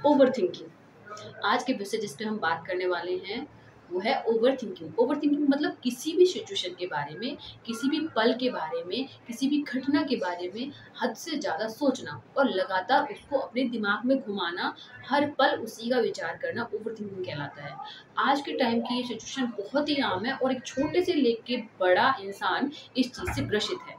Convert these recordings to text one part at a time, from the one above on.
Over thinking. आज के विषय जिस पे हम बात करने वाले हैं वो है ओवर थिंकिंग। ओवर थिंकिंग मतलब किसी भी सिचुएशन के बारे में, किसी भी पल के बारे में, किसी भी घटना के बारे में हद से ज़्यादा सोचना और लगातार उसको अपने दिमाग में घुमाना, हर पल उसी का विचार करना ओवर थिंकिंग कहलाता है। आज के टाइम की ये सिचुएशन बहुत ही आम है और एक छोटे से लेके बड़ा इंसान इस चीज़ से ग्रसित है।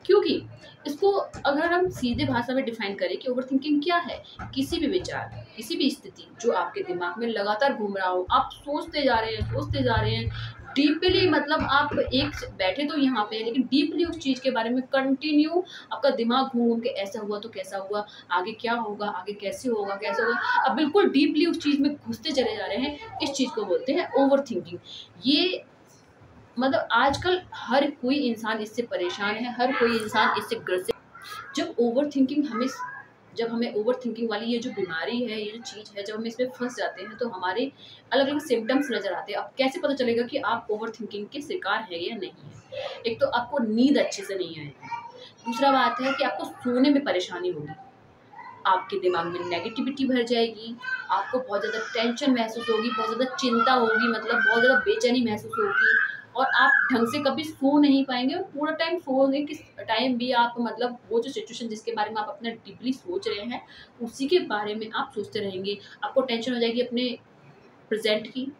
क्योंकि इसको अगर हम सीधे भाषा में डिफाइन करें कि ओवरथिंकिंग क्या है, किसी भी विचार, किसी भी स्थिति जो आपके दिमाग में लगातार घूम रहा हो, आप सोचते जा रहे हैं डीपली, मतलब आप एक बैठे तो यहाँ पे हैं लेकिन डीपली उस चीज़ के बारे में कंटिन्यू आपका दिमाग घूम घूम के ऐसा हुआ तो कैसा हुआ, आगे क्या होगा, आगे कैसे होगा, कैसे होगा, अब बिल्कुल डीपली उस चीज़ में घुसते चले जा रहे हैं। इस चीज़ को बोलते हैं ओवरथिंकिंग। ये मतलब आजकल हर कोई इंसान इससे परेशान है, हर कोई इंसान इससे ग्रसित। जब हमें ओवर थिंकिंग वाली ये जो बीमारी है, ये जो चीज़ है, जब हम इसमें फंस जाते हैं तो हमारे अलग अलग सिम्टम्स नज़र आते हैं। अब कैसे पता चलेगा कि आप ओवर थिंकिंग के शिकार है या नहीं है? एक तो आपको नींद अच्छे से नहीं आएगी, दूसरा बात है कि आपको सोने में परेशानी होगी, आपके दिमाग में नेगेटिविटी भर जाएगी, आपको बहुत ज़्यादा टेंशन महसूस होगी, बहुत ज़्यादा चिंता होगी, मतलब बहुत ज़्यादा बेचैनी महसूस होगी और आप ढंग से कभी सो नहीं पाएंगे और पूरा टाइम सोने के टाइम भी आप मतलब वो जो सिचुएशन जिसके बारे में आप अपना डीपली सोच रहे हैं उसी के बारे में आप सोचते रहेंगे। आपको टेंशन हो जाएगी अपने प्रेजेंट की,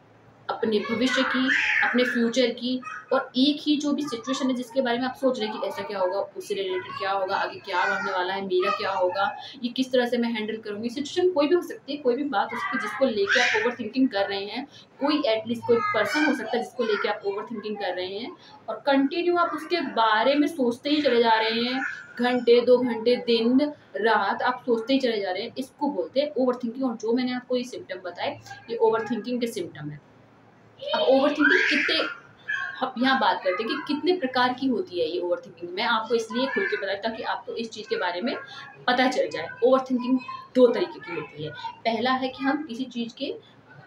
अपने भविष्य की, अपने फ्यूचर की, और एक ही जो भी सिचुएशन है जिसके बारे में आप सोच रहे हैं कि ऐसा क्या होगा, उससे रिलेटेड क्या होगा, आगे क्या होने वाला है, मेरा क्या होगा, ये किस तरह से मैं हैंडल करूँगी। सिचुएशन कोई भी हो सकती है, कोई भी बात हो सकती है जिसको लेके आप ओवर थिंकिंग कर रहे हैं, कोई एटलीस्ट कोई पर्सन हो सकता है जिसको लेके आप ओवर थिंकिंग कर रहे हैं और कंटिन्यू आप उसके बारे में सोचते ही चले जा रहे हैं, घंटे 2 घंटे दिन रात आप सोचते ही चले जा रहे हैं। इसको बोलते हैं ओवर थिंकिंग। और जो मैंने आपको ये सिम्टम बताए ये ओवर थिंकिंग के सिम्टम है। अब ओवरथिंकिंग कितने, हम यहाँ बात करते हैं कि कितने प्रकार की होती है ये ओवरथिंकिंग। मैं आपको इसलिए खुल के बताया ताकि आपको इस चीज़ के बारे में पता चल जाए। ओवरथिंकिंग 2 तरीके की होती है। पहला है कि हम किसी चीज़ के,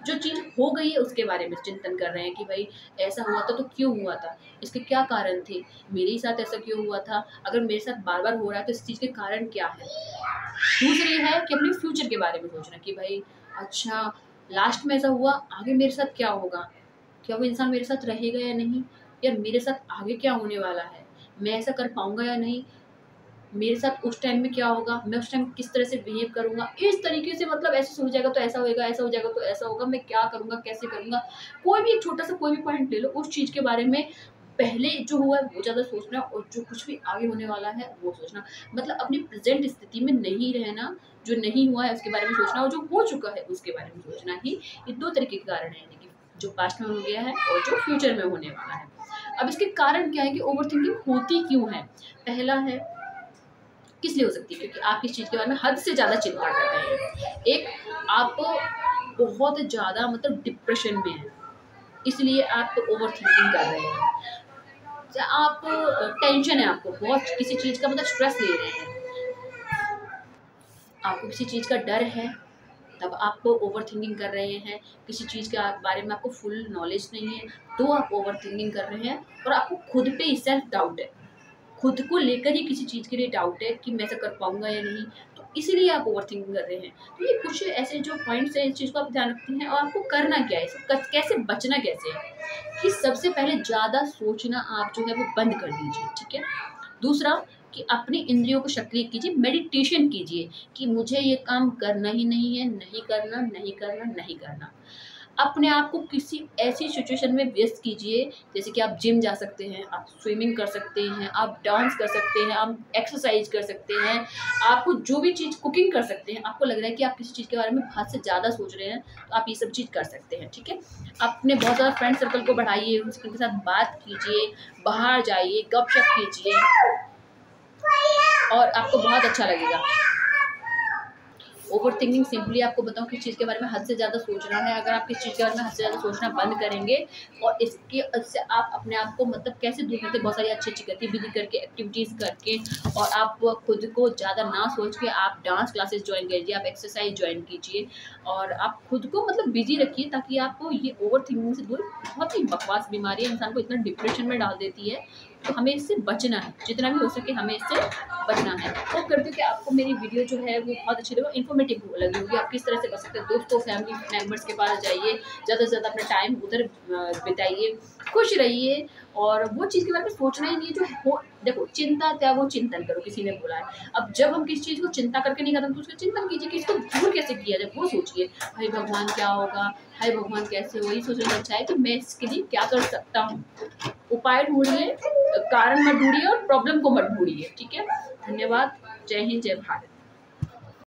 जो चीज़ हो गई है उसके बारे में चिंतन कर रहे हैं कि भाई ऐसा हुआ था तो क्यों हुआ था, इसके क्या कारण थे, मेरे साथ ऐसा क्यों हुआ था, अगर मेरे साथ बार बार हो रहा है तो इस चीज़ के कारण क्या है। दूसरी है कि अपने फ्यूचर के बारे में सोचना कि भाई अच्छा लास्ट में ऐसा हुआ, आगे मेरे साथ क्या होगा, क्या वो इंसान मेरे साथ रहेगा या नहीं, या मेरे साथ आगे क्या होने वाला है, मैं ऐसा कर पाऊंगा या नहीं, मेरे साथ उस टाइम में क्या होगा, मैं उस टाइम किस तरह से बिहेव करूंगा। इस तरीके से मतलब ऐसे हो जाएगा तो ऐसा होएगा, ऐसा हो जाएगा तो ऐसा होगा, मैं क्या करूंगा, कैसे करूंगा। कोई भी एक छोटा सा कोई भी पॉइंट ले लो, उस चीज़ के बारे में पहले जो हुआ है वो ज़्यादा सोचना और जो कुछ भी आगे होने वाला है वो सोचना। मतलब अपनी प्रेजेंट स्थिति में नहीं रहना, जो नहीं हुआ है उसके बारे में सोचना और जो हो चुका है उसके बारे में सोचना ही। ये 2 तरीके के कारण हैं, यानी कि जो पास्ट में हो गया है और जो फ्यूचर में होने वाला है। अब इसके कारण क्या है कि ओवरथिंकिंग होती क्यों है। पहला है किस लिए हो सकती है, क्योंकि आप किस चीज़ के बारे में हद से ज़्यादा चिंता कर रहे हैं। एक, आप बहुत ज़्यादा मतलब डिप्रेशन में हैं, इसलिए आप ओवरथिंकिंग कर रहे हैं। या आप टेंशन है, आपको बहुत किसी चीज़ का मतलब स्ट्रेस ले रहे हैं, आपको किसी चीज़ का डर है तब आप ओवर थिंकिंग कर रहे हैं। किसी चीज़ के बारे में आपको फुल नॉलेज नहीं है तो आप ओवर थिंकिंग कर रहे हैं। और आपको खुद पे ही सेल्फ डाउट है, खुद को लेकर ही किसी चीज़ के लिए डाउट है कि मैं ऐसा कर पाऊंगा या नहीं, तो इसीलिए आप ओवर थिंकिंग कर रहे हैं। तो ये कुछ ऐसे जो पॉइंट्स हैं, इस चीज़ को आप ध्यान रखते हैं और आपको करना क्या है, इससे कैसे बचना कैसे है कि सबसे पहले ज़्यादा सोचना आप जो है वो बंद कर दीजिए, ठीक है। दूसरा कि अपनी इंद्रियों को सक्रिय कीजिए, मेडिटेशन कीजिए कि मुझे ये काम करना ही नहीं है, नहीं करना, नहीं करना, नहीं करना। अपने आप को किसी ऐसी सिचुएशन में व्यस्त कीजिए, जैसे कि आप जिम जा सकते हैं, आप स्विमिंग कर सकते हैं, आप डांस कर सकते हैं, आप एक्सरसाइज कर सकते हैं, आपको जो भी चीज़, कुकिंग कर सकते हैं। आपको लग रहा है कि आप किसी चीज़ के बारे में हद से ज़्यादा सोच रहे हैं तो आप ये सब चीज़ कर सकते हैं, ठीक है। अपने बहुत ज़्यादा फ्रेंड सर्कल को बढ़ाइए, उनके साथ बात कीजिए, बाहर जाइए, गपशप कीजिए और आपको बहुत अच्छा लगेगा। ओवर थिंकिंग सिंपली आपको बताऊं किस चीज़ के बारे में हद से ज़्यादा सोचना है। अगर आप किस चीज़ के बारे में हद से ज़्यादा सोचना बंद करेंगे और इससे आप अपने आप को मतलब कैसे दूर करते, बहुत सारी अच्छी अच्छी गतिविधि करके, एक्टिविटीज़ करके, और आप खुद को ज़्यादा ना सोच के आप डांस क्लासेस ज्वाइन कीजिए, आप एक्सरसाइज ज्वाइन कीजिए और आप खुद को मतलब बिजी रखिए ताकि आपको ये ओवर थिंकिंग से दूर। बहुत ही बकवास बीमारी है, इंसान को इतना डिप्रेशन में डाल देती है, तो हमें इससे बचना है, जितना भी हो सके हमें इससे बचना है। होप करती हूँ कि आपको मेरी वीडियो जो है वो बहुत अच्छी लगी, इन्फॉर्मेटिव लगी होगी। आप किस तरह से बच सकते हैं, दोस्तों फैमिली मेम्बर्स के पास जाइए, ज़्यादा से ज़्यादा अपना टाइम उधर बिताइए, खुश रहिए, और वो चीज़ के बारे में सोचना ही नहीं जो हो। देखो, चिंता त्यागो चिंतन करो, किसी ने बोला है। अब जब हम किसी चीज़ को चिंता करके नहीं खत्म, तो उसका चिंतन कीजिए कि इसको दूर कैसे किया जाए, वो सोचिए। हाय भगवान क्या होगा, हाय भगवान कैसे हो, ये सोचने से अच्छा है कि मैं इसके लिए क्या कर सकता हूँ। उपाय ढूंढिए, कारण मत ढूंढिए और प्रॉब्लम को मत ढूंढिए। ठीक है, धन्यवाद। जय हिंद, जय भारत।